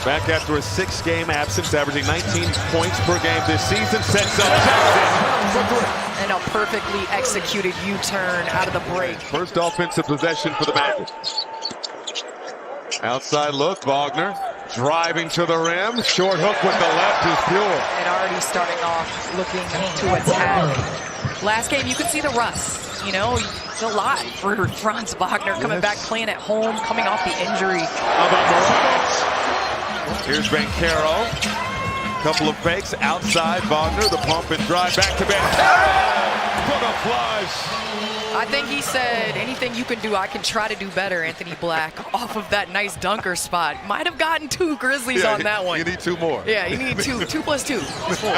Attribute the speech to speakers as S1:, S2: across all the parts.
S1: Back after a 6-game absence, averaging 19 points per game this season, sets up Jackson for three.
S2: And a perfectly executed U-turn out of the break.
S1: First offensive possession for the Magic. Outside look, Wagner driving to the rim. Short hook with the left is pure.
S2: And already starting off looking to attack. Last game, you could see the rust. You know, a lot for Franz Wagner coming back, playing at home, coming off the injury.
S1: How about Morant? Here's Bankero. Couple of fakes outside Wagner. The pump and drive back to Bankero for the flush.
S2: I think he said, anything you can do, I can try to do better, Anthony Black, off of that nice dunker spot. Might have gotten 2 Grizzlies on that one.
S1: You need 2 more.
S2: Yeah, you need 2. 2 plus 2 is 4.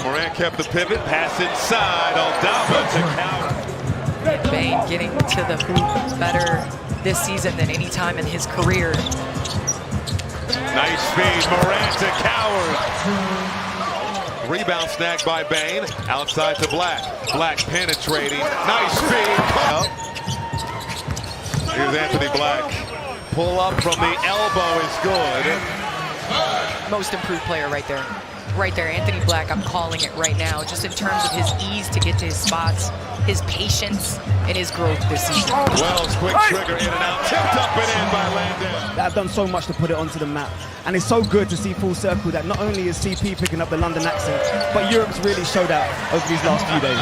S1: Morant kept the pivot, pass inside. Aldama to counter.
S2: Bane getting to the hoop better this season than any time in his career.
S1: Nice speed, Morant to Coward. Rebound snagged by Bane, outside to Black. Black penetrating, nice speed. Here's Anthony Black. Pull up from the elbow is good.
S2: Most improved player right there. Right there, Anthony Black, I'm calling it right now, just in terms of his ease to get to his spots, his patience, and his growth this season.
S1: Wells, quick trigger, in and out, tipped up and in by Landale.
S3: They've done so much to put it onto the map. And it's so good to see full circle that not only is CP picking up the London accent, but Europe's really showed out over these last few days.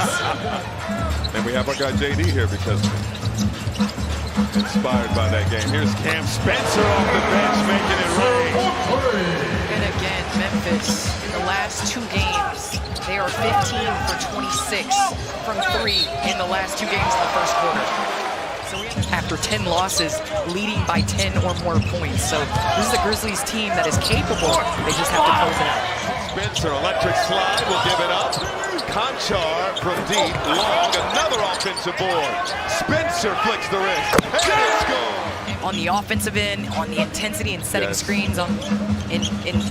S1: And we have our guy JD here because inspired by that game. Here's Cam Spencer off the bench making it rain.
S2: And again, Memphis, in the last 2 games, they are 15 for 26 from 3 in the last 2 games in the first quarter. So after 10 losses, leading by 10 or more points. So this is a Grizzlies team that is capable. They just have to close it out.
S1: Spencer, electric slide, will give it up. Conchar from deep, long, another offensive board. Spencer flicks the wrist, and it's good.
S2: On the offensive end, on the intensity and setting screens in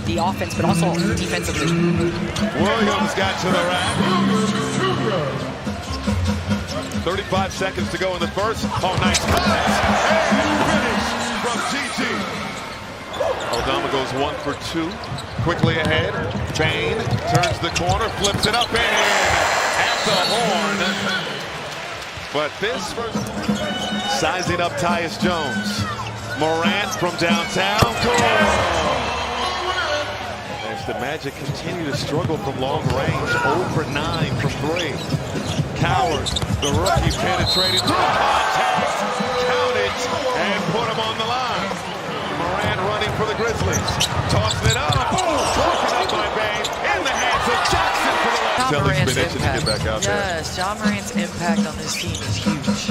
S2: the offense, but also defensively.
S1: Williams got to the rack. 35 seconds to go in the first. Oh, nice pass. And finish from GG. Aldama goes 1 for 2. Quickly ahead. Bane turns the corner, flips it up and in at the horn. But this first, sizing up Tyus Jones. Morant from downtown. As the Magic continue to struggle from long range, 0 for 9 from 3. Coward, the rookie, penetrated through contact, count it, and put him on the line. Morant running for the Grizzlies, tossing it up, broken up by Bane, in the hands of Jackson for the last.
S2: Ja Morant's
S1: to get
S2: impact.
S1: back out there.
S2: Yes, Ja Morant's impact on this team is huge.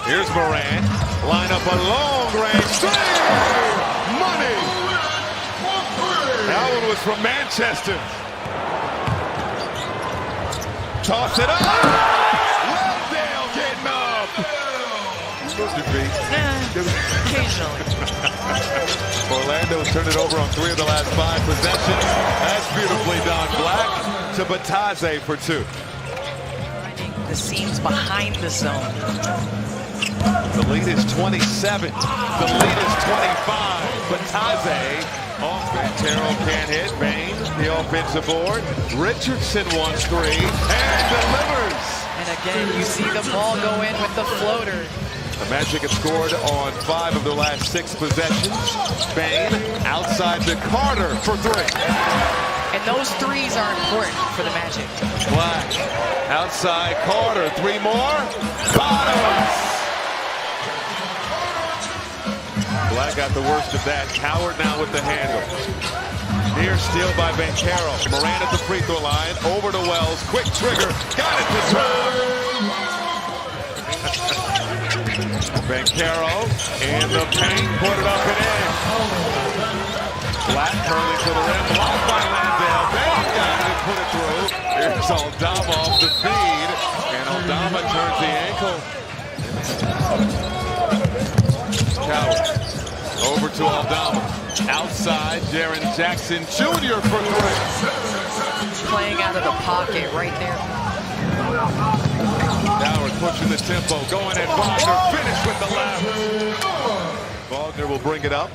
S1: Here's Morant, line up a long range three, money. That one was from Manchester. Toss it up! Landale getting up! Supposed to be.
S2: Occasionally.
S1: Orlando's turned it over on 3 of the last 5 possessions. That's beautifully done. Black to Bataze for 2.
S2: Finding the seams behind the zone.
S1: The lead is 27. The lead is 25. Bataze off. Terrell can't hit. Bane, the offensive board. Richardson wants 3 and delivers.
S2: And again, you see the ball go in with the floater.
S1: The Magic have scored on 5 of their last 6 possessions. Bane outside to Carter for 3.
S2: And those threes are important for the Magic.
S1: Black outside Carter. 3 more. Bottoms. Black got the worst of that. Coward now with the handle. Near steal by Bankero. Morant at the free throw line. Over to Wells. Quick trigger. Got it to turn. Bankero in the paint. Put it up and in. Black curling to the rim. Blocked by Landale. Bane got it and put it through. Here's Aldama off the feed. And Aldama turns the ankle. Coward. Over to Aldama. Outside, Jaren Jackson Jr. for 3.
S2: Playing out of the pocket right there.
S1: Coward pushing the tempo, going at Wagner, finish with the left. Wagner Wagner will bring it up.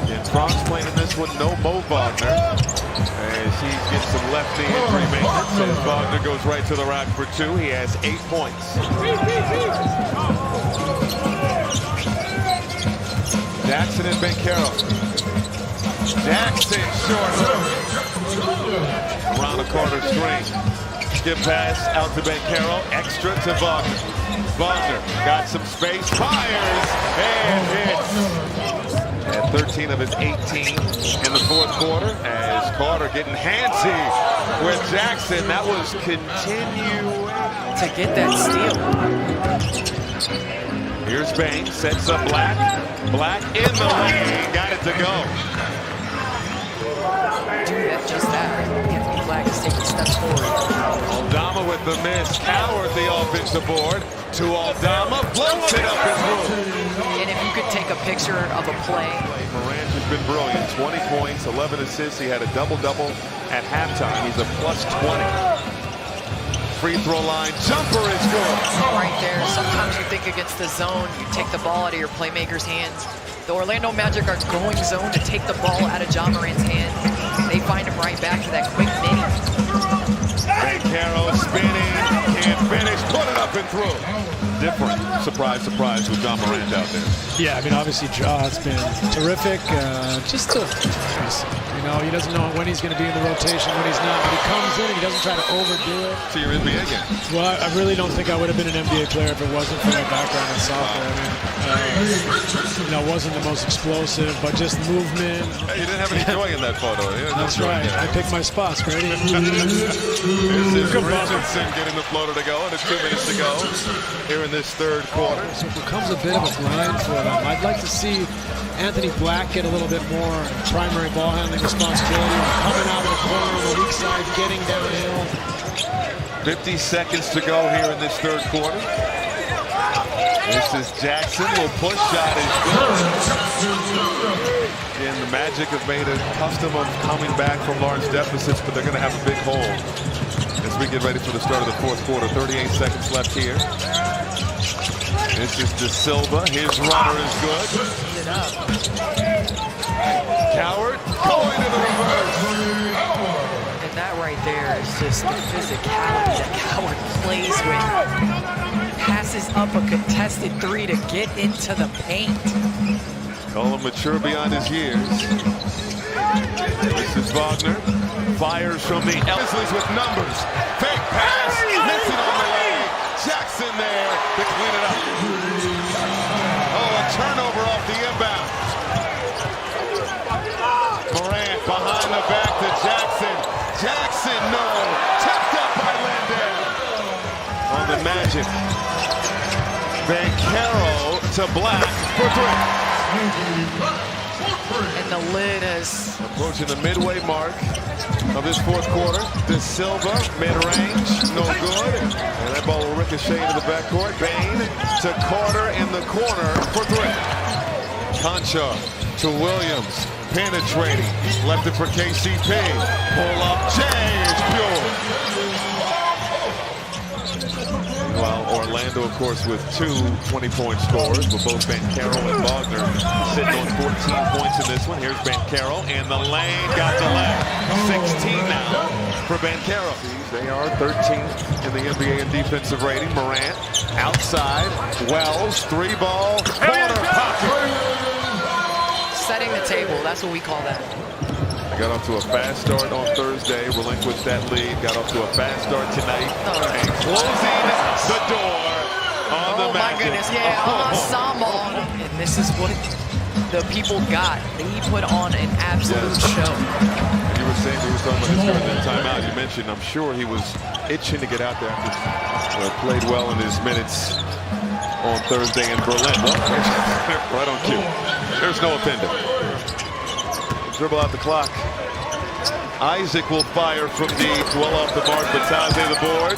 S1: And Franz playing in this one, no Mo Wagner. As he gets some left knee injury maintenance, and Wagner goes right to the rack for 2. He has 8 points. Jackson and Bencaro. Jackson short. Around the corner string. Skip pass out to Bencaro. Extra to Wagner. Wagner got some space. Fires and hits. At 13 of his 18 in the fourth quarter. As Carter getting handsy with Jackson. That was continue
S2: to get that steal.
S1: Here's Bain, sets up Black. Black in the lane, got it to go.
S2: Do that, just that. Anthony Black is taking steps forward.
S1: Aldama with the miss. Coward the offensive board. To Aldama, floats it up and through.
S2: And if you could take a picture of a play.
S1: Morant has been brilliant. 20 points, 11 assists. He had a double-double at halftime. He's a plus 20. Free throw line, jumper is good.
S2: Right there, sometimes you think against the zone, you take the ball out of your playmaker's hands. The Orlando Magic are going zone to take the ball out of Ja Morant's hands. They find him right back to that quick mini.
S1: Bencaro spinning, can't finish, put it up and through. Different, surprise, surprise with Ja Morant out there.
S4: Yeah, I mean, obviously Ja has been terrific. You know, he doesn't know when he's going to be in the rotation, when he's not. But he comes in and he doesn't try to overdo it.
S1: To your NBA game.
S4: Well, I really don't think I would have been an NBA player if it wasn't for my background in soccer. I mean, you know, wasn't the most explosive, but just movement.
S1: You didn't have any joy in that photo.
S4: That's right. I picked my spots, Brady.
S1: Here's Richardson getting the floater to go, and it's 2 minutes to go here in this third quarter.
S4: So it becomes a bit of a grind for them. I'd like to see Anthony Black get a little bit more primary ball handling responsibility, coming out of the corner on the weak side, getting downhill.
S1: 50 seconds to go here in this third quarter. This is Jackson. Will push shot is good. And the Magic have made a custom of coming back from large deficits, but they're going to have a big hole as we get ready for the start of the fourth quarter. 38 seconds left here. This is De Silva. His runner is good. Coward going to the reverse.
S2: And that right there is just the physicality that Coward plays with. Passes up a contested 3 to get into the paint.
S1: Call him mature beyond his years. This is Wagner. Fires from the Grizzlies with numbers. Fake pass. Missing on the way. Jackson there to clean it up. Oh, a turnover off the inbound. Morant behind the back to Jackson. Jackson, no. Tapped up by Landale. On the Magic. Bencaro to Black for 3.
S2: And the lid is
S1: approaching the midway mark of this fourth quarter. De Silva, mid-range, no good. And that ball will ricochet into the backcourt. Bain to Carter in the corner for 3. Concha to Williams, penetrating. Left it for KCP. Pull up, James Pure. Well, Orlando, of course, with 2 20-point scorers, with both Bencaro and Wagner sitting on 14 points in this one. Here's Bencaro, and the lane got the left. 16 now for Bencaro. They are 13th in the NBA in defensive rating. Morant outside, Wells, 3-ball, corner pocket.
S2: setting the table, that's what we call that.
S1: Got off to a fast start on Thursday, relinquished that lead, got off to a fast start tonight, and closing the door on the Magic.
S2: Oh my goodness, yeah, ensemble. And this is what the people got. They put on an absolute show.
S1: You were saying, we were talking about this during the timeout, you mentioned, I'm sure he was itching to get out there after played well in his minutes on Thursday in Berlin. Right on cue. There's no offender. Dribble out the clock. Isaac will fire from deep, well off the mark, but Taze the board.